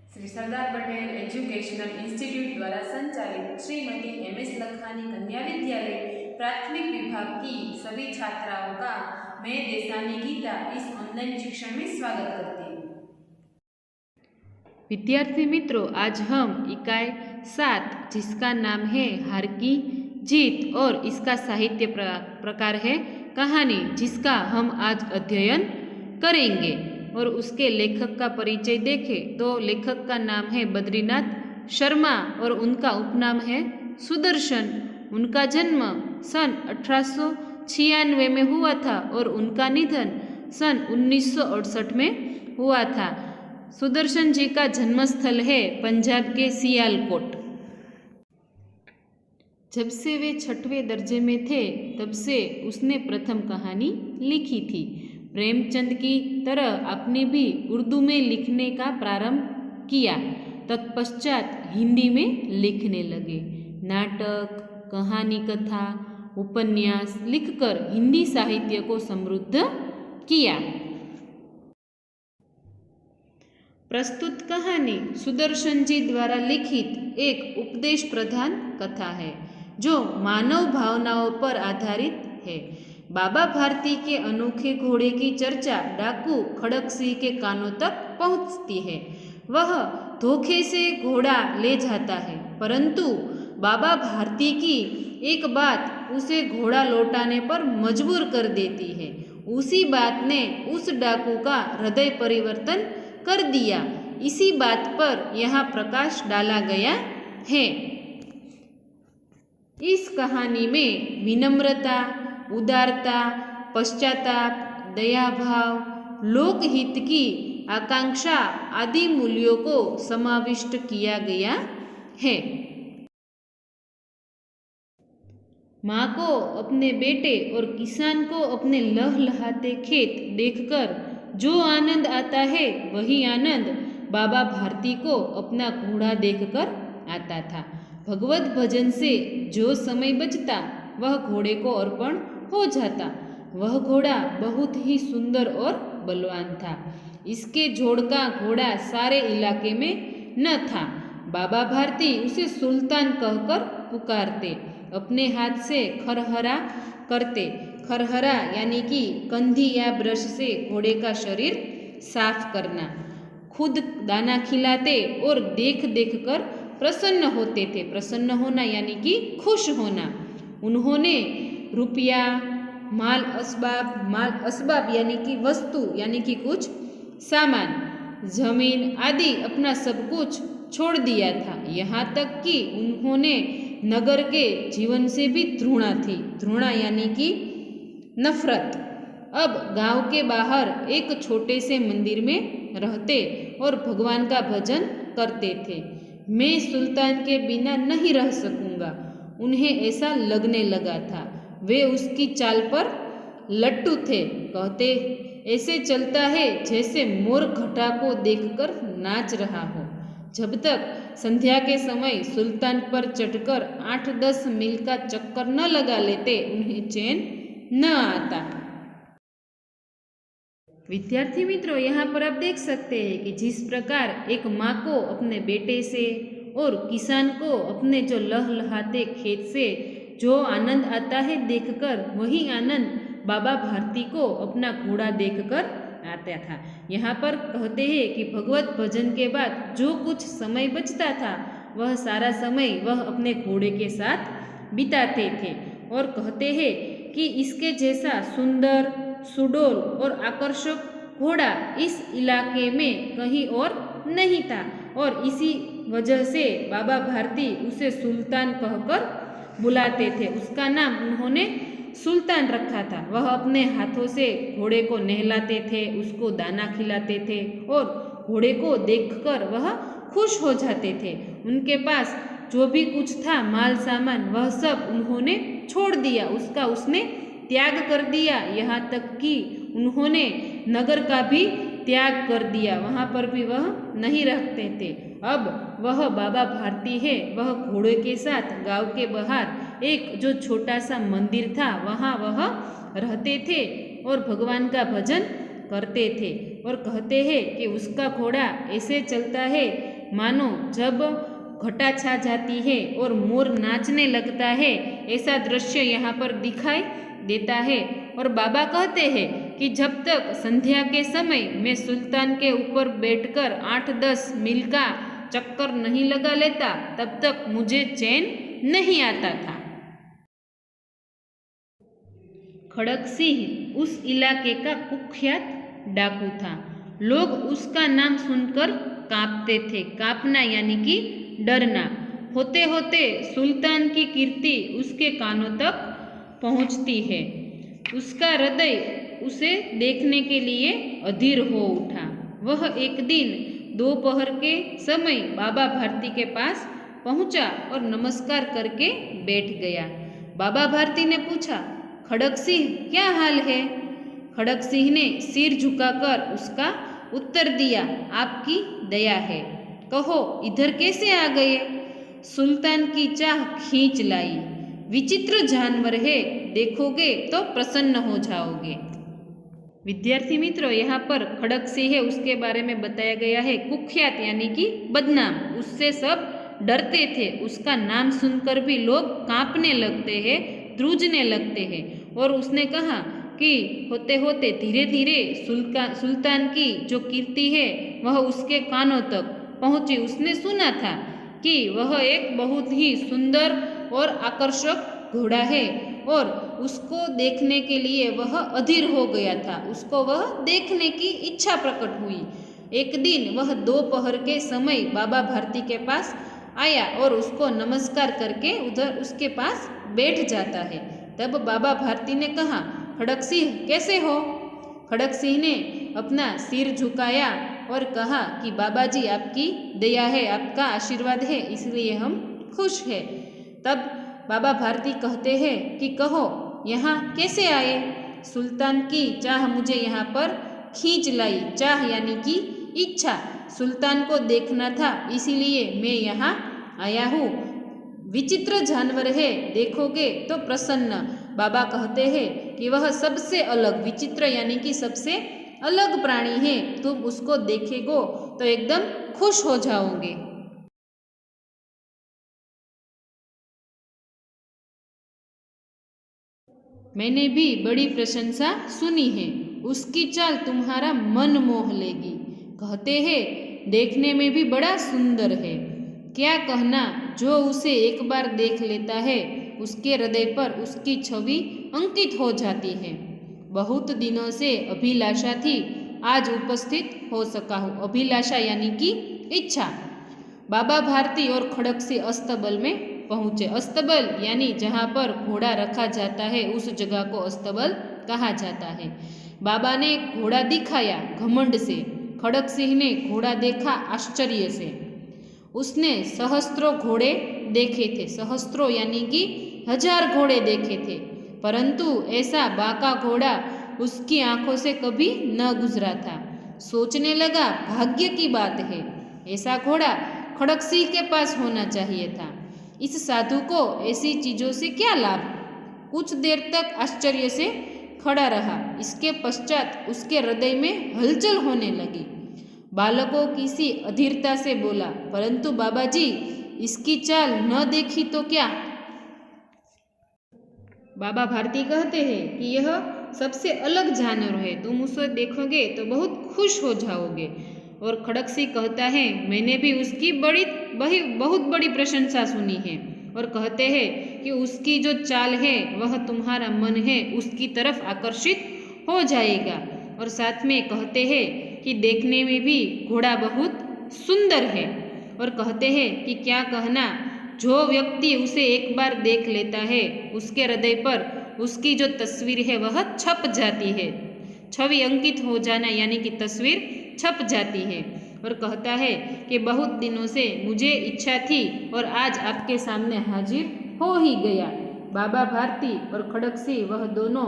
Shri Sardar Patel educational institute द्वारा संचालित Shrimati MS. Lakhani कन्या विद्यालय प्राथमिक विभाग की सभी छात्राओं का मैं देसानी गीता इस ऑनलाइन शिक्षण में स्वागत करती हूँ। विद्यार्थी मित्रों, आज हम इकाई 7 जिसका नाम है हार की जीत और इसका साहित्य प्रकार है कहानी, जिसका हम आज अध्ययन करेंगे। और उसके लेखक का परिचय देखें तो लेखक का नाम है बद्रीनाथ शर्मा और उनका उपनाम है सुदर्शन। उनका जन्म सन 1896 में हुआ था और उनका निधन सन 1968 में हुआ था। सुदर्शन जी का जन्मस्थल है पंजाब के सियालकोट। जब से वे 6वें दर्जे में थे तब से उसने प्रथम कहानी लिखी थी। प्रेमचंद की तरह आपने भी उर्दू में लिखने का प्रारंभ किया। तत्पश्चात हिंदी में लिखने लगे। नाटक, कहानी, कथा, उपन्यास लिखकर हिंदी साहित्य को समृद्ध किया। प्रस्तुत कहानी सुदर्शन जी द्वारा लिखित एक उपदेश प्रधान कथा है जो मानव भावनाओं पर आधारित है। बाबा भारती के अनोखे घोड़े की चर्चा डाकू खड़क सिंह के कानों तक पहुंचती है। वह धोखे से घोड़ा ले जाता है, परंतु बाबा भारती की एक बात उसे घोड़ा लौटाने पर मजबूर कर देती है। उसी बात ने उस डाकू का हृदय परिवर्तन कर दिया। इसी बात पर यहाँ प्रकाश डाला गया है। इस कहानी में विनम्रता, उदारता, पश्चाताप, दयाभाव, लोकहित की आकांक्षा आदि मूल्यों को समाविष्ट किया गया है। माँ को अपने बेटे और किसान को अपने लहलहाते खेत देखकर जो आनंद आता है, वही आनंद बाबा भारती को अपना घोड़ा देखकर आता था। भगवत भजन से जो समय बचता वह घोड़े को अर्पण हो जाता। वह घोड़ा बहुत ही सुंदर और बलवान था। इसके जोड़ का घोड़ा सारे इलाके में न था। बाबा भारती उसे सुल्तान कहकर पुकारते। अपने हाथ से खरहरा करते। खरहरा यानी कि कंधी या ब्रश से घोड़े का शरीर साफ करना। खुद दाना खिलाते और देख देख कर प्रसन्न होते थे। प्रसन्न होना यानी कि खुश होना। उन्होंने रुपया, माल असबाब यानी कि वस्तु यानी कि कुछ सामान, जमीन आदि अपना सब कुछ छोड़ दिया था। यहाँ तक कि उन्होंने नगर के जीवन से भी घृणा थी। घृणा यानी कि नफरत। अब गांव के बाहर एक छोटे से मंदिर में रहते और भगवान का भजन करते थे। मैं सुल्तान के बिना नहीं रह सकूंगा, उन्हें ऐसा लगने लगा था। वे उसकी चाल पर लट्टू थे। कहते ऐसे चलता है जैसे मोर घटा को देखकर नाच रहा हो। जब तक संध्या के समय सुल्तान पर चढ़कर 8-10 मील का चक्कर न लगा लेते, उन्हें चैन न आता। विद्यार्थी मित्रों, यहाँ पर आप देख सकते हैं कि जिस प्रकार एक माँ को अपने बेटे से और किसान को अपने जो लहलहाते खेत से जो आनंद आता है देखकर, वही आनंद बाबा भारती को अपना घोड़ा देखकर आता था। यहाँ पर कहते हैं कि भगवत भजन के बाद जो कुछ समय बचता था वह सारा समय वह अपने घोड़े के साथ बिताते थे। और कहते हैं कि इसके जैसा सुंदर, सुडौल और आकर्षक घोड़ा इस इलाके में कहीं और नहीं था। और इसी वजह से बाबा भारती उसे सुल्तान कहकर बुलाते थे। उसका नाम उन्होंने सुल्तान रखा था। वह अपने हाथों से घोड़े को नहलाते थे, उसको दाना खिलाते थे और घोड़े को देखकर वह खुश हो जाते थे। उनके पास जो भी कुछ था माल सामान, वह सब उन्होंने छोड़ दिया। उसका उसने त्याग कर दिया। यहाँ तक कि उन्होंने नगर का भी त्याग कर दिया। वहाँ पर भी वह नहीं रहते थे। अब वह बाबा भारती है, वह घोड़े के साथ गांव के बाहर एक जो छोटा सा मंदिर था वहाँ वह रहते थे और भगवान का भजन करते थे। और कहते हैं कि उसका घोड़ा ऐसे चलता है मानो जब घटा छा जाती है और मोर नाचने लगता है, ऐसा दृश्य यहाँ पर दिखाई देता है। और बाबा कहते हैं कि जब तक संध्या के समय मैं सुल्तान के ऊपर बैठकर 8-10 मील का चक्कर नहीं लगा लेता, तब तक मुझे चैन नहीं आता था। खड़क सिंह उस इलाके का कुख्यात डाकू था। लोग उसका नाम सुनकर कांपते थे। कांपना यानी कि डरना। होते होते सुल्तान की कीर्ति उसके कानों तक पहुंचती है। उसका हृदय उसे देखने के लिए अधीर हो उठा। वह एक दिन दोपहर के समय बाबा भारती के पास पहुंचा और नमस्कार करके बैठ गया। बाबा भारती ने पूछा, खड़क सिंह क्या हाल है? खड़क सिंह ने सिर झुकाकर उसका उत्तर दिया, आपकी दया है। कहो इधर कैसे आ गए? सुल्तान की चाह खींच लाई। विचित्र जानवर है, देखोगे तो प्रसन्न हो जाओगे। विद्यार्थी मित्रों, यहाँ पर खड़क सिंह है उसके बारे में बताया गया है। कुख्यात यानी कि बदनाम, उससे सब डरते थे। उसका नाम सुनकर भी लोग कांपने लगते हैं, ध्रुजने लगते हैं। और उसने कहा कि होते होते धीरे धीरे सुल्तान की जो कीर्ति है वह उसके कानों तक पहुंची। उसने सुना था कि वह एक बहुत ही सुंदर और आकर्षक घोड़ा है और उसको देखने के लिए वह अधीर हो गया था। उसको वह देखने की इच्छा प्रकट हुई। एक दिन वह दोपहर के समय बाबा भारती के पास आया और उसको नमस्कार करके उधर उसके पास बैठ जाता है। तब बाबा भारती ने कहा, खड़क सिंह कैसे हो? खड़क सिंह ने अपना सिर झुकाया और कहा कि बाबा जी आपकी दया है, आपका आशीर्वाद है, इसलिए हम खुश हैं। तब बाबा भारती कहते हैं कि कहो यहाँ कैसे आए? सुल्तान की चाह मुझे यहाँ पर खींच लाई। चाह यानी कि इच्छा, सुल्तान को देखना था, इसीलिए मैं यहाँ आया हूँ। विचित्र जानवर है, देखोगे तो प्रसन्न। बाबा कहते हैं कि वह सबसे अलग, विचित्र यानी कि सबसे अलग प्राणी है। तुम उसको देखेगो तो एकदम खुश हो जाओगे। मैंने भी बड़ी प्रशंसा सुनी है। उसकी चाल तुम्हारा मन मोह लेगी। कहते हैं देखने में भी बड़ा सुंदर है। क्या कहना, जो उसे एक बार देख लेता है उसके हृदय पर उसकी छवि अंकित हो जाती है। बहुत दिनों से अभिलाषा थी, आज उपस्थित हो सका हूँ। अभिलाषा यानी कि इच्छा। बाबा भारती और खड़क सिंह अस्तबल में पहुँचे। अस्तबल यानी जहाँ पर घोड़ा रखा जाता है उस जगह को अस्तबल कहा जाता है। बाबा ने घोड़ा दिखाया घमंड से। खड़क सिंह ने घोड़ा देखा आश्चर्य से। उसने सहस्त्रों घोड़े देखे थे। सहस्त्रों यानी कि 1000 घोड़े देखे थे, परंतु ऐसा बाका घोड़ा उसकी आंखों से कभी न गुजरा था। सोचने लगा भाग्य की बात है, ऐसा घोड़ा खड़क सिंह के पास होना चाहिए था। इस साधु को ऐसी चीज़ों से क्या लाभ? कुछ देर तक आश्चर्य से खड़ा रहा। इसके पश्चात उसके हृदय में हलचल होने लगी। बालकों की सी अधीरता से बोला, परंतु बाबा जी इसकी चाल न देखी तो क्या? बाबा भारती कहते हैं कि यह सबसे अलग जानवर है, तुम उसे देखोगे तो बहुत खुश हो जाओगे। और खड़क सिंह कहता है मैंने भी उसकी बहुत बड़ी प्रशंसा सुनी है। और कहते हैं कि उसकी जो चाल है वह तुम्हारा मन है उसकी तरफ आकर्षित हो जाएगा। और साथ में कहते हैं कि देखने में भी घोड़ा बहुत सुंदर है। और कहते हैं कि क्या कहना, जो व्यक्ति उसे एक बार देख लेता है उसके हृदय पर उसकी जो तस्वीर है वह छप जाती है। छवि अंकित हो जाना यानी कि तस्वीर छप जाती है। और कहता है कि बहुत दिनों से मुझे इच्छा थी और आज आपके सामने हाजिर हो ही गया। बाबा भारती और खड़क सिंह वह दोनों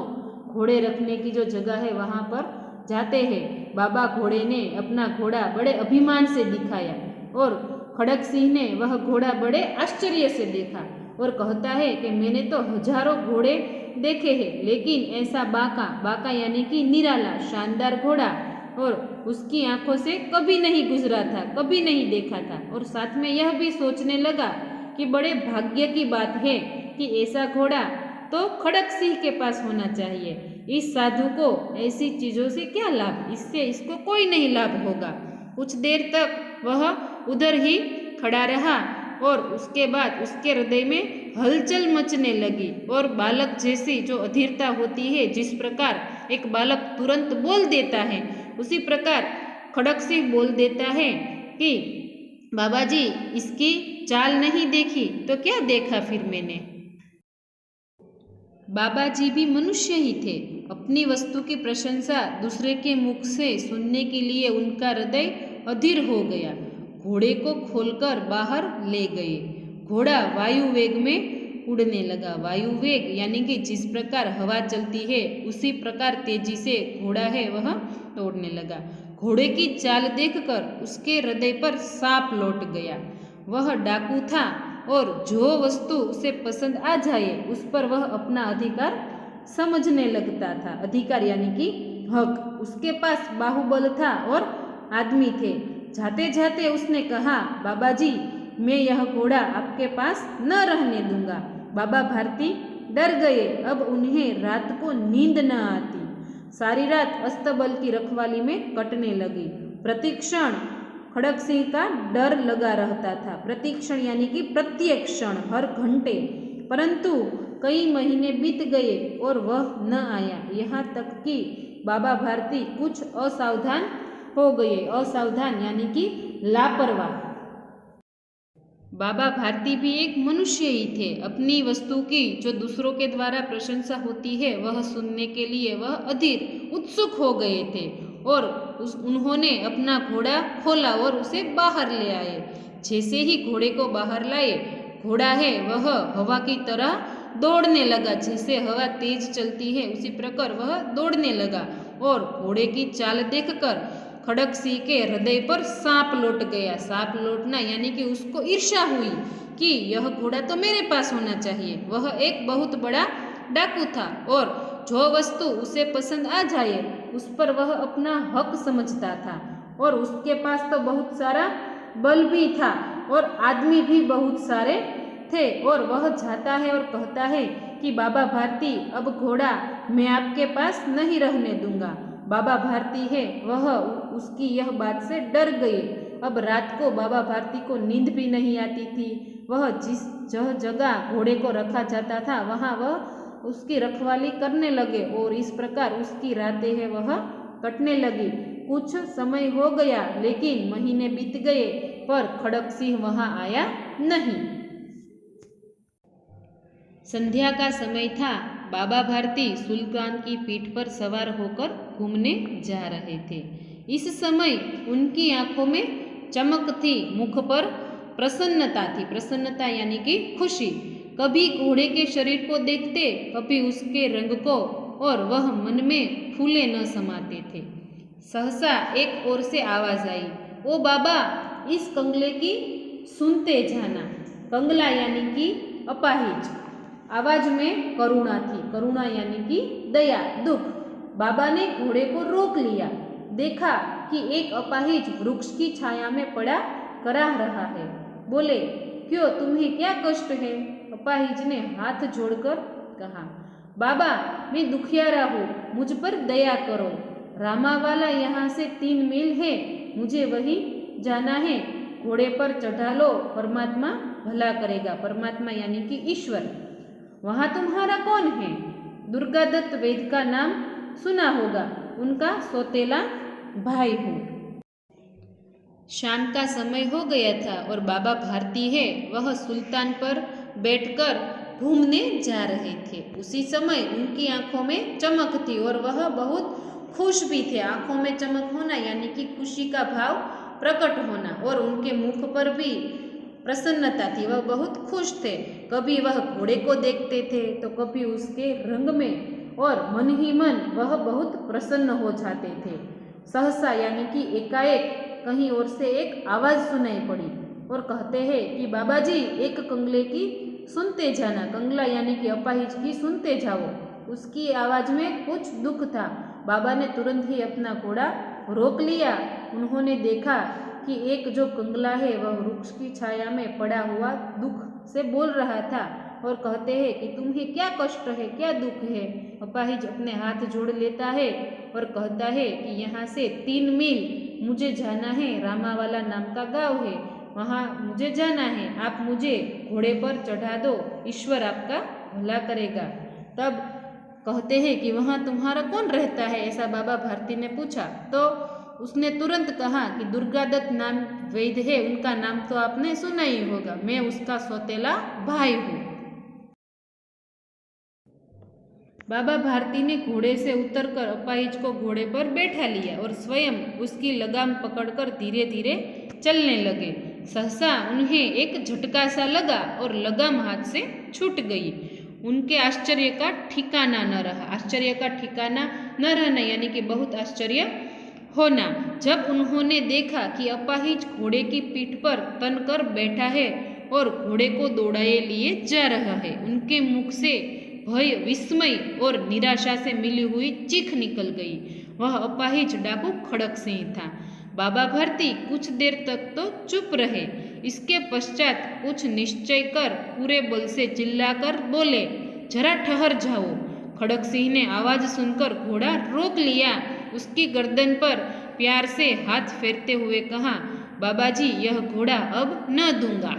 घोड़े रखने की जो जगह है वहाँ पर जाते हैं। बाबा घोड़े ने अपना घोड़ा बड़े अभिमान से दिखाया और खड़क सिंह ने वह घोड़ा बड़े आश्चर्य से देखा और कहता है कि मैंने तो 1000 घोड़े देखे हैं, लेकिन ऐसा बाका यानी कि निराला शानदार घोड़ा और उसकी आंखों से कभी नहीं गुजरा था, कभी नहीं देखा था। और साथ में यह भी सोचने लगा कि बड़े भाग्य की बात है कि ऐसा घोड़ा तो खड़क सिंह के पास होना चाहिए। इस साधु को ऐसी चीज़ों से क्या लाभ, इससे इसको कोई नहीं लाभ होगा। कुछ देर तक वह उधर ही खड़ा रहा और उसके बाद उसके हृदय में हलचल मचने लगी और बालक जैसी जो अधीरता होती है, जिस प्रकार एक बालक तुरंत बोल देता है, उसी प्रकार खड़क सिंह बोल देता है कि बाबा जी, इसकी चाल नहीं देखी तो क्या देखा फिर मैंने। बाबा जी भी मनुष्य ही थे। अपनी वस्तु की प्रशंसा दूसरे के मुख से सुनने के लिए उनका हृदय अधीर हो गया। घोड़े को खोलकर बाहर ले गए। घोड़ा वायु वेग में उड़ने लगा। वायु वेग यानी कि जिस प्रकार हवा चलती है उसी प्रकार तेजी से घोड़ा है वह दौड़ने लगा। घोड़े की चाल देखकर उसके हृदय पर सांप लौट गया। वह डाकू था और जो वस्तु उसे पसंद आ जाए उस पर वह अपना अधिकार समझने लगता था। अधिकार यानी कि हक। उसके पास बाहुबल था और आदमी थे। जाते जाते उसने कहा, बाबा जी, मैं यह घोड़ा आपके पास न रहने दूंगा। बाबा भारती डर गए। अब उन्हें रात को नींद न आती। सारी रात अस्तबल की रखवाली में कटने लगी। प्रतिक्षण खड़क सिंह का डर लगा रहता था। प्रतिक्षण यानी कि प्रत्येक क्षण, हर घंटे। परंतु कई महीने बीत गए और वह न आया। यहाँ तक कि बाबा भारती कुछ असावधान हो गए। असावधान यानी कि लापरवाह। बाबा भारती भी एक मनुष्य ही थे। अपनी वस्तु की जो दूसरों के द्वारा प्रशंसा होती है वह सुनने के लिए वह अधीर उत्सुक हो गए थे और उन्होंने अपना घोड़ा खोला और उसे बाहर ले आए। जैसे ही घोड़े को बाहर लाए, घोड़ा है वह हवा की तरह दौड़ने लगा। जैसे हवा तेज चलती है उसी प्रकार वह दौड़ने लगा और घोड़े की चाल देखकर खड़क सिंह के हृदय पर सांप लौट गया। सांप लौटना यानी कि उसको ईर्ष्या हुई कि यह घोड़ा तो मेरे पास होना चाहिए। वह एक बहुत बड़ा डाकू था और जो वस्तु उसे पसंद आ जाए उस पर वह अपना हक समझता था और उसके पास तो बहुत सारा बल भी था और आदमी भी बहुत सारे थे। और वह जाता है और कहता है कि बाबा भारती, अब घोड़ा मैं आपके पास नहीं रहने दूंगा। बाबा भारती है वह उसकी यह बात से डर गए। अब रात को बाबा भारती को नींद भी नहीं आती थी। वह जिस जगह घोड़े को रखा जाता था वहाँ वह उसकी रखवाली करने लगे और इस प्रकार उसकी रातें है वह कटने लगी। कुछ समय हो गया लेकिन महीने बीत गए पर खड़क सिंह वहाँ आया नहीं। संध्या का समय था। बाबा भारती सुल्तान की पीठ पर सवार होकर घूमने जा रहे थे। इस समय उनकी आंखों में चमक थी, मुख पर प्रसन्नता थी। प्रसन्नता यानी कि खुशी। कभी घोड़े के शरीर को देखते, कभी उसके रंग को, और वह मन में फूले न समाते थे। सहसा एक ओर से आवाज आई, ओ बाबा, इस कंगले की सुनते जाना। कंगला यानी कि अपाहिज। आवाज में करुणा थी। करुणा यानी कि दया, दुख। बाबा ने घोड़े को रोक लिया। देखा कि एक अपाहिज वृक्ष की छाया में पड़ा कराह रहा है। बोले, क्यों, तुम्हें क्या कष्ट है? अपाहिज ने हाथ जोड़कर कहा, बाबा, मैं दुखियारा हूँ, मुझ पर दया करो। रामावाला यहाँ से 3 मील है, मुझे वहीं जाना है। घोड़े पर चढ़ा लो, परमात्मा भला करेगा। परमात्मा यानी कि ईश्वर। वहाँ तुम्हारा कौन है? दुर्गादत्त वैद्य का नाम सुना होगा, उनका सौतेला भाई हूँ। शाम का समय हो गया था और बाबा भारती है वह सुल्तान पर बैठकर घूमने जा रहे थे। उसी समय उनकी आंखों में चमक थी और वह बहुत खुश भी थे। आंखों में चमक होना यानी कि खुशी का भाव प्रकट होना और उनके मुख पर भी प्रसन्नता थी। वह बहुत खुश थे। कभी वह घोड़े को देखते थे तो कभी उसके रंग में, और मन ही मन वह बहुत प्रसन्न हो जाते थे। सहसा यानी कि एकाएक कहीं और से एक आवाज़ सुनाई पड़ी और कहते हैं कि बाबा जी, एक कंगले की सुनते जाना। कंगला यानी कि अपाहिज की सुनते जाओ। उसकी आवाज़ में कुछ दुख था। बाबा ने तुरंत ही अपना घोड़ा रोक लिया। उन्होंने देखा कि एक जो कंगला है वह वृक्ष की छाया में पड़ा हुआ दुख से बोल रहा था और कहते हैं कि तुम्हें क्या कष्ट है, क्या दुख है। अपाहिज अपने हाथ जोड़ लेता है और कहता है कि यहाँ से 3 मील मुझे जाना है, रामावाला नाम का गांव है, वहाँ मुझे जाना है, आप मुझे घोड़े पर चढ़ा दो, ईश्वर आपका भला करेगा। तब कहते हैं कि वहाँ तुम्हारा कौन रहता है, ऐसा बाबा भारती ने पूछा। तो उसने तुरंत कहा कि दुर्गादत्त नाम वैद्य है, उनका नाम तो आपने सुना ही होगा, मैं उसका सौतेला भाई हूँ। बाबा भारती ने घोड़े से उतरकर अपाहिज को घोड़े पर बैठा लिया और स्वयं उसकी लगाम पकड़कर धीरे धीरे चलने लगे। सहसा उन्हें एक झटका सा लगा और लगाम हाथ से छूट गई। उनके आश्चर्य का ठिकाना न रहा। आश्चर्य का ठिकाना न रहना यानी कि बहुत आश्चर्य होना। जब उन्होंने देखा कि अपाहिज घोड़े की पीठ पर तन कर बैठा है और घोड़े को दौड़ाए लिए जा रहा है, उनके मुख से भय, विस्मय और निराशा से मिली हुई चीख निकल गई। वह अपाहिज डाकू खड़क सिंह था। बाबा भारती कुछ देर तक तो चुप रहे। इसके पश्चात कुछ निश्चय कर पूरे बल से चिल्लाकर बोले, जरा ठहर जाओ। खड़क सिंह ने आवाज सुनकर घोड़ा रोक लिया। उसकी गर्दन पर प्यार से हाथ फेरते हुए कहा, बाबा जी, यह घोड़ा अब न दूंगा।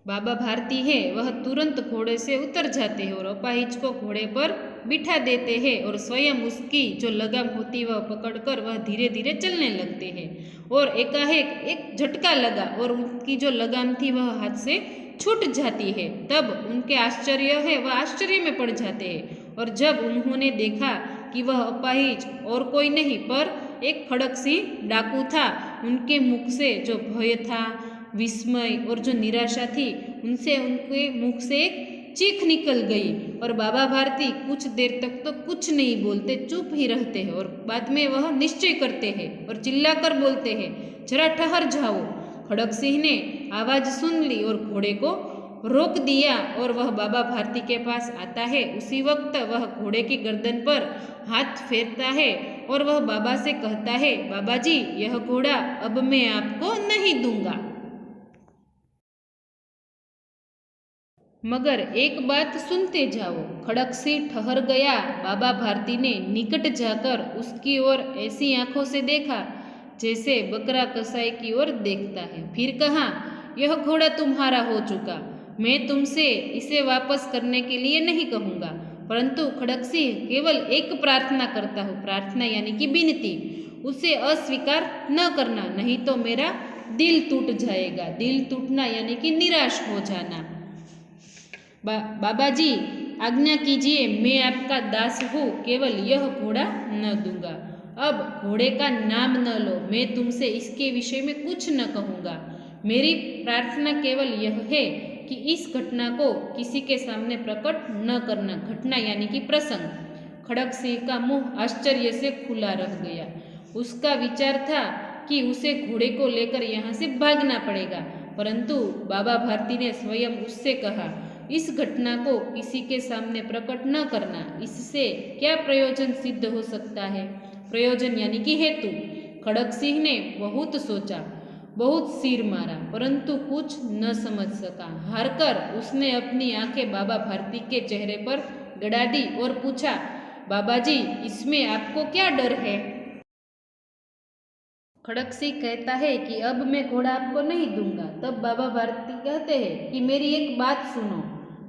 बाबा भारती है वह तुरंत घोड़े से उतर जाते हैं और अपाहिज को घोड़े पर बिठा देते हैं और स्वयं उसकी जो लगाम होती वह पकड़कर वह धीरे धीरे चलने लगते हैं। और एकाएक एक झटका लगा और उनकी जो लगाम थी वह हाथ से छूट जाती है। तब उनके आश्चर्य है वह आश्चर्य में पड़ जाते हैं और जब उन्होंने देखा कि वह अपाहिज और कोई नहीं पर एक खड़क सिंह डाकू था, उनके मुख से जो भय था, विस्मय और जो निराशा थी, उनसे उनके मुख से एक चीख निकल गई और बाबा भारती कुछ देर तक तो कुछ नहीं बोलते, चुप ही रहते हैं और बाद में वह निश्चय करते हैं और चिल्लाकर बोलते हैं, जरा ठहर जाओ। खड़क सिंह ने आवाज सुन ली और घोड़े को रोक दिया और वह बाबा भारती के पास आता है। उसी वक्त वह घोड़े की गर्दन पर हाथ फेरता है और वह बाबा से कहता है, बाबा जी, यह घोड़ा अब मैं आपको नहीं दूंगा। मगर एक बात सुनते जाओ। खड़क सिंह ठहर गया। बाबा भारती ने निकट जाकर उसकी ओर ऐसी आंखों से देखा जैसे बकरा कसाई की ओर देखता है। फिर कहा, यह घोड़ा तुम्हारा हो चुका, मैं तुमसे इसे वापस करने के लिए नहीं कहूँगा, परंतु खड़क सिंह केवल एक प्रार्थना करता हूँ। प्रार्थना यानी कि विनती, उसे अस्वीकार न करना, नहीं तो मेरा दिल टूट जाएगा। दिल टूटना यानी कि निराश हो जाना। बाबा जी, आज्ञा कीजिए, मैं आपका दास हूँ, केवल यह घोड़ा न दूंगा। अब घोड़े का नाम न लो, मैं तुमसे इसके विषय में कुछ न कहूँगा। मेरी प्रार्थना केवल यह है कि इस घटना को किसी के सामने प्रकट न करना। घटना यानी कि प्रसंग। खड़क सिंह का मुंह आश्चर्य से खुला रह गया। उसका विचार था कि उसे घोड़े को लेकर यहाँ से भागना पड़ेगा, परंतु बाबा भारती ने स्वयं उससे कहा, इस घटना को किसी के सामने प्रकट न करना। इससे क्या प्रयोजन सिद्ध हो सकता है? प्रयोजन यानी कि हेतु। खड़क सिंह ने बहुत सोचा, बहुत सिर मारा, परंतु कुछ न समझ सका। हारकर उसने अपनी आंखें बाबा भारती के चेहरे पर गड़ा दी और पूछा, बाबा जी, इसमें आपको क्या डर है? खड़क सिंह कहता है कि अब मैं घोड़ा आपको नहीं दूंगा। तब बाबा भारती कहते हैं कि मेरी एक बात सुनो।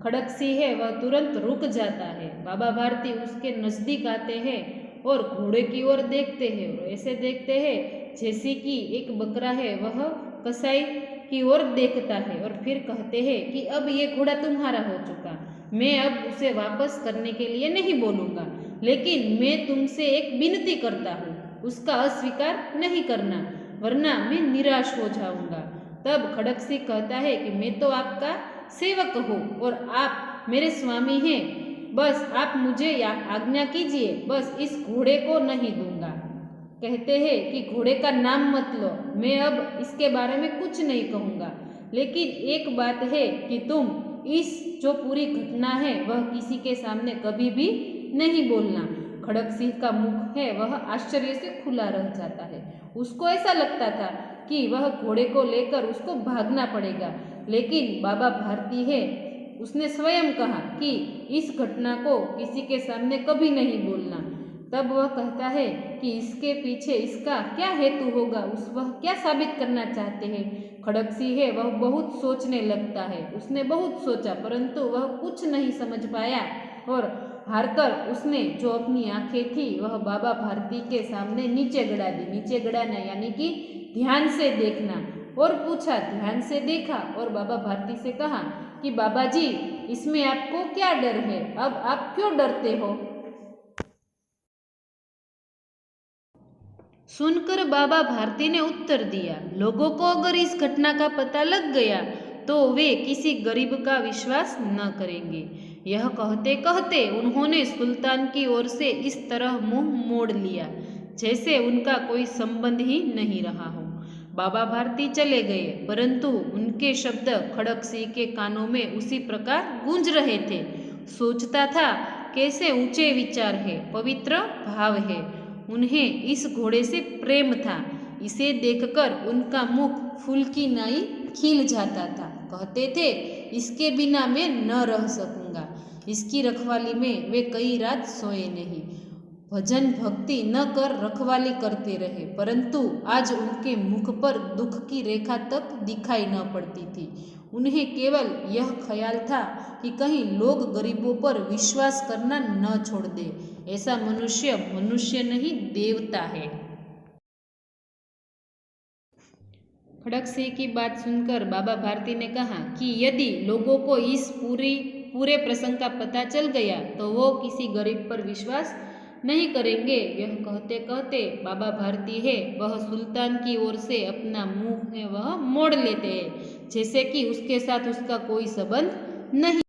खड़क सिंह है वह तुरंत रुक जाता है। बाबा भारती उसके नजदीक आते हैं और घोड़े की ओर देखते हैं और ऐसे देखते हैं जैसे कि एक बकरा है वह कसाई की ओर देखता है और फिर कहते हैं कि अब ये घोड़ा तुम्हारा हो चुका, मैं अब उसे वापस करने के लिए नहीं बोलूँगा, लेकिन मैं तुमसे एक विनती करता हूँ, उसका अस्वीकार नहीं करना, वरना मैं निराश हो जाऊंगा। तब खड़क सिंह कहता है कि मैं तो आपका सेवक हूँ और आप मेरे स्वामी हैं, बस आप मुझे आज्ञा कीजिए, बस इस घोड़े को नहीं दूंगा। कहते हैं कि घोड़े का नाम मत लो, मैं अब इसके बारे में कुछ नहीं कहूँगा, लेकिन एक बात है कि तुम इस जो पूरी घटना है वह किसी के सामने कभी भी नहीं बोलना। खड़क सिंह का मुख है वह आश्चर्य से खुला रह जाता है। उसको ऐसा लगता था कि वह घोड़े को लेकर उसको भागना पड़ेगा, लेकिन बाबा भारती है उसने स्वयं कहा कि इस घटना को किसी के सामने कभी नहीं बोलना। तब वह कहता है कि इसके पीछे इसका क्या हेतु होगा, वह क्या साबित करना चाहते हैं। खड़क सिंह है वह बहुत सोचने लगता है। उसने बहुत सोचा परंतु वह कुछ नहीं समझ पाया और हारकर उसने जो अपनी आंखें थी वह बाबा भारती के सामने नीचे गड़ा दी। नीचे गड़ाना यानी कि ध्यान से देखना, और पूछा, ध्यान से देखा और बाबा भारती से कहा कि बाबा जी इसमें आपको क्या डर है, अब आप क्यों डरते हो। सुनकर बाबा भारती ने उत्तर दिया, लोगों को अगर इस घटना का पता लग गया तो वे किसी गरीब का विश्वास न करेंगे। यह कहते कहते उन्होंने सुल्तान की ओर से इस तरह मुंह मोड़ लिया जैसे उनका कोई संबंध ही नहीं रहा हो। बाबा भारती चले गए, परंतु उनके शब्द खड़क सिंह के कानों में उसी प्रकार गूंज रहे थे। सोचता था, कैसे ऊंचे विचार है, पवित्र भाव है। उन्हें इस घोड़े से प्रेम था। इसे देखकर उनका मुख फूल की नाई खिल जाता था। कहते थे, इसके बिना मैं न रह सकूंगा। इसकी रखवाली में वे कई रात सोए नहीं, भजन भक्ति न कर रखवाली करते रहे, परंतु आज उनके मुख पर दुख की रेखा तक दिखाई न पड़ती थी। उन्हें केवल यह ख्याल था कि कहीं लोग गरीबों पर विश्वास करना न छोड़ दे। ऐसा मनुष्य मनुष्य नहीं देवता है। खड़क सिंह की बात सुनकर बाबा भारती ने कहा कि यदि लोगों को इस पूरे प्रसंग का पता चल गया तो वो किसी गरीब पर विश्वास नहीं करेंगे। यह कहते कहते बाबा भारती है वह सुल्तान की ओर से अपना मुंह है वह मोड़ लेते हैं जैसे कि उसके साथ उसका कोई संबंध नहीं।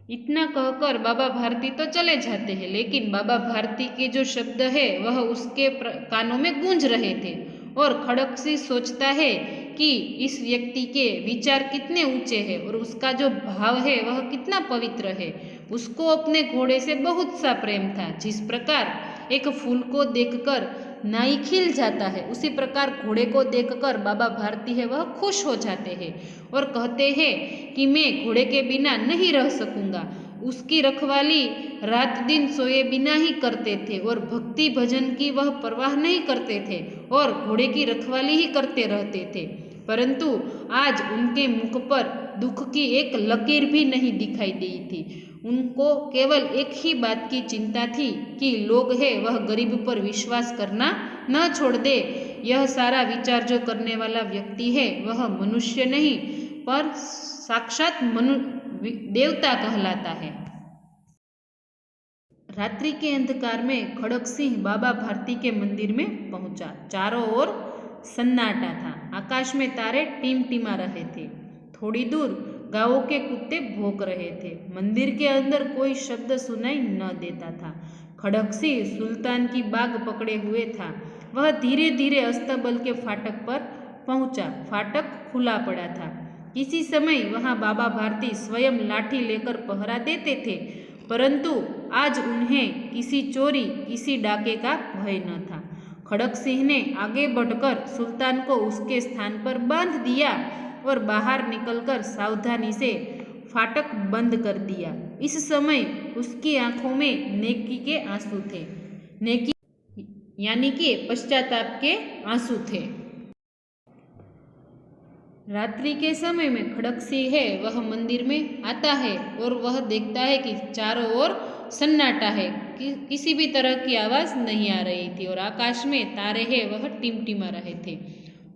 इतना कहकर बाबा भारती तो चले जाते हैं, लेकिन बाबा भारती के जो शब्द है वह उसके कानों में गूंज रहे थे और खड़क सिंह सोचता है कि इस व्यक्ति के विचार कितने ऊंचे हैं और उसका जो भाव है वह कितना पवित्र है। उसको अपने घोड़े से बहुत सा प्रेम था। जिस प्रकार एक फूल को देखकर नाई खिल जाता है, उसी प्रकार घोड़े को देखकर बाबा भारती है वह खुश हो जाते हैं और कहते हैं कि मैं घोड़े के बिना नहीं रह सकूंगा। उसकी रखवाली रात दिन सोए बिना ही करते थे और भक्ति भजन की वह परवाह नहीं करते थे और घोड़े की रखवाली ही करते रहते थे, परंतु आज उनके मुख पर दुख की एक लकीर भी नहीं दिखाई दी थी। उनको केवल एक ही बात की चिंता थी कि लोग है वह गरीब पर विश्वास करना न छोड़ दे। यह सारा विचार जो करने वाला व्यक्ति है वह मनुष्य नहीं पर साक्षात देवता कहलाता है। रात्रि के अंधकार में खड़क सिंह बाबा भारती के मंदिर में पहुंचा। चारों ओर सन्नाटा था। आकाश में तारे टिमटिमा रहे थे। थोड़ी दूर गांवों के कुत्ते भौंक रहे थे। मंदिर के अंदर कोई शब्द सुनाई न देता था। खड़क सिंह सुल्तान की बाग पकड़े हुए था। वह धीरे धीरे अस्तबल के फाटक पर पहुंचा। फाटक खुला पड़ा था। किसी समय वहां बाबा भारती स्वयं लाठी लेकर पहरा देते थे, परंतु आज उन्हें किसी चोरी किसी डाके का भय न था। खड़क सिंह ने आगे बढ़कर सुल्तान को उसके स्थान पर बांध दिया और बाहर निकलकर सावधानी से फाटक बंद कर दिया। इस समय उसकी आंखों में नेकी के आंसू थे। नेकी यानी कि पश्चाताप के आंसू थे। रात्रि के समय में खड़क सिंह है वह मंदिर में आता है और वह देखता है कि चारों ओर सन्नाटा है, किसी भी तरह की आवाज़ नहीं आ रही थी और आकाश में तारे है वह टिमटिमा रहे थे।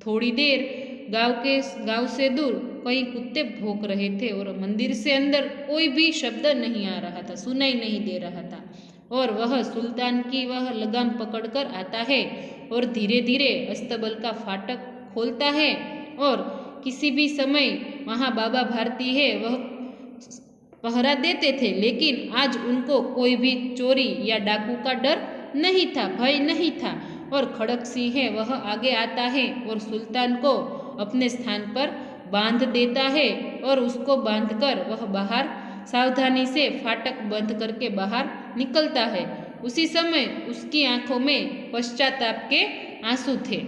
थोड़ी देर गांव से दूर कई कुत्ते भौंक रहे थे और मंदिर से अंदर कोई भी शब्द नहीं आ रहा था, सुनाई नहीं दे रहा था। और वह सुल्तान की वह लगाम पकड़कर आता है और धीरे धीरे अस्तबल का फाटक खोलता है और किसी भी समय वहाँ बाबा भारती है वह पहरा देते थे, लेकिन आज उनको कोई भी चोरी या डाकू का डर नहीं था, भय नहीं था। और खड़क सिंह है वह आगे आता है और सुल्तान को अपने स्थान पर बांध देता है और उसको बांधकर वह बाहर सावधानी से फाटक बंद करके बाहर निकलता है उसी समय उसकी आंखों में पश्चाताप के आंसू थे।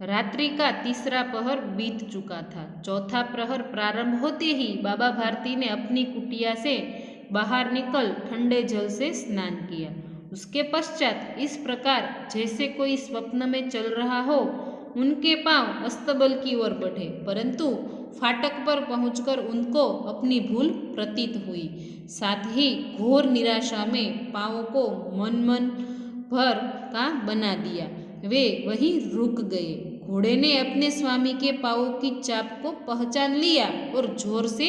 रात्रि का तीसरा पहर बीत चुका था। चौथा प्रहर प्रारंभ होते ही बाबा भारती ने अपनी कुटिया से बाहर निकल ठंडे जल से स्नान किया। उसके पश्चात इस प्रकार जैसे कोई स्वप्न में चल रहा हो, उनके पांव अस्तबल की ओर बढ़े, परंतु फाटक पर पहुंचकर उनको अपनी भूल प्रतीत हुई। साथ ही घोर निराशा में पांवों को मन भर का बना दिया। वे वहीं रुक गए। घोड़े ने अपने स्वामी के पांवों की चाप को पहचान लिया और जोर से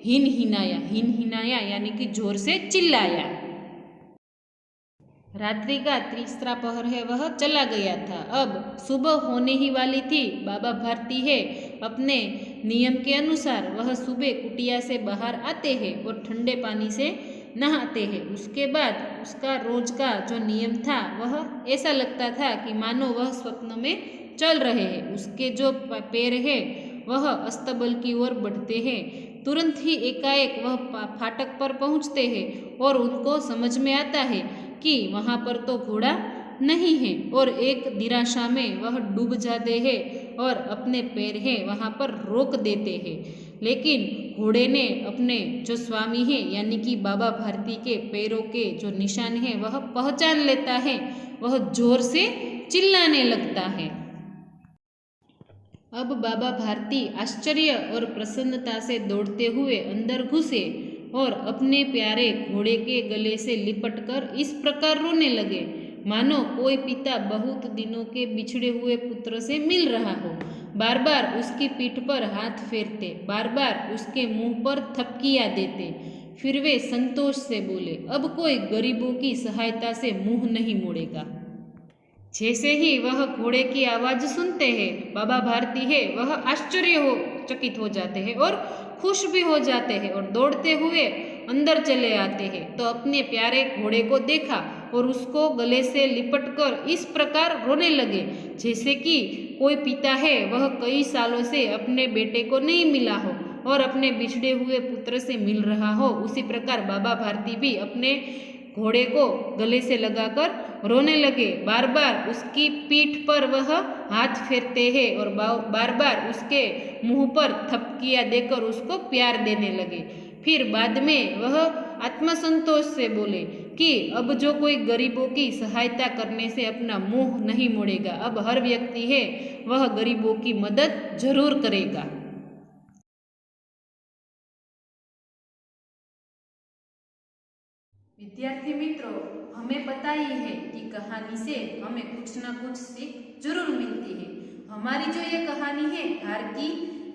हिनहिनाया यानी कि जोर से चिल्लाया। रात्रि का तीसरा पहर है वह चला गया था। अब सुबह होने ही वाली थी। बाबा भारती है अपने नियम के अनुसार वह सुबह कुटिया से बाहर आते हैं और ठंडे पानी से नहाते हैं। उसके बाद उसका रोज का जो नियम था वह ऐसा लगता था कि मानो वह स्वप्न में चल रहे हैं। उसके जो पैर है वह अस्तबल की ओर बढ़ते हैं। तुरंत ही एकाएक वह फाटक पर पहुंचते हैं और उनको समझ में आता है कि वहाँ पर तो घोड़ा नहीं है और एक निराशा में वह डूब जाते हैं और अपने पैर है वहाँ पर रोक देते हैं। लेकिन घोड़े ने अपने जो स्वामी है यानी कि बाबा भारती के पैरों के जो निशान है वह पहचान लेता है। वह जोर से चिल्लाने लगता है। अब बाबा भारती आश्चर्य और प्रसन्नता से दौड़ते हुए अंदर घुसे और अपने प्यारे घोड़े के गले से लिपटकर इस प्रकार रोने लगे मानो कोई पिता बहुत दिनों के बिछड़े हुए पुत्र से मिल रहा हो। बार बार उसकी पीठ पर हाथ फेरते, बार बार उसके मुंह पर थपकियां देते। फिर वे संतोष से बोले, अब कोई गरीबों की सहायता से मुंह नहीं मोड़ेगा। जैसे ही वह घोड़े की आवाज सुनते हैं, बाबा भारती है वह चकित हो जाते हैं और खुश भी हो जाते हैं और दौड़ते हुए अंदर चले आते हैं। तो अपने प्यारे घोड़े को देखा और उसको गले से लिपटकर इस प्रकार रोने लगे जैसे कि कोई पिता है वह कई सालों से अपने बेटे को नहीं मिला हो और अपने बिछड़े हुए पुत्र से मिल रहा हो। उसी प्रकार बाबा भारती भी अपने घोड़े को गले से लगाकर रोने लगे। बार बार उसकी पीठ पर वह हाथ फेरते हैं और बार बार उसके मुंह पर थपकियां देकर उसको प्यार देने लगे। फिर बाद में वह आत्मसंतोष से बोले कि अब जो कोई गरीबों की सहायता करने से अपना मुंह नहीं मोड़ेगा। अब हर व्यक्ति है वह गरीबों की मदद जरूर करेगा। विद्यार्थी मित्रों, हमें पता ही है कि कहानी से हमें कुछ ना कुछ सीख जरूर मिलती है। हमारी जो ये कहानी है हार की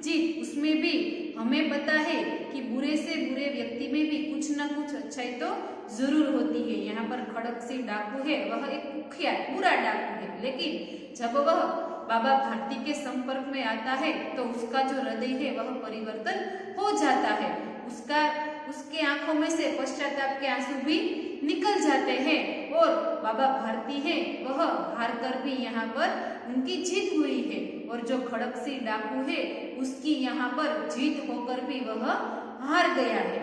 जीत, उसमें भी हमें पता है कि बुरे से बुरे व्यक्ति में भी कुछ ना कुछ अच्छाई तो जरूर होती है। यहाँ पर खड़क सिंह डाकू है वह एक कुख्यात बुरा डाकू है, लेकिन जब वह बाबा भारती के संपर्क में आता है तो उसका जो हृदय है वह परिवर्तन हो जाता है। उसके आंखों में से पश्चाताप के आंसू भी निकल जाते हैं और बाबा भारती है वह हार कर भी यहाँ पर उनकी जीत हुई है और जो खड़क सिंह डाकू है उसकी यहाँ पर जीत होकर भी वह हार गया है।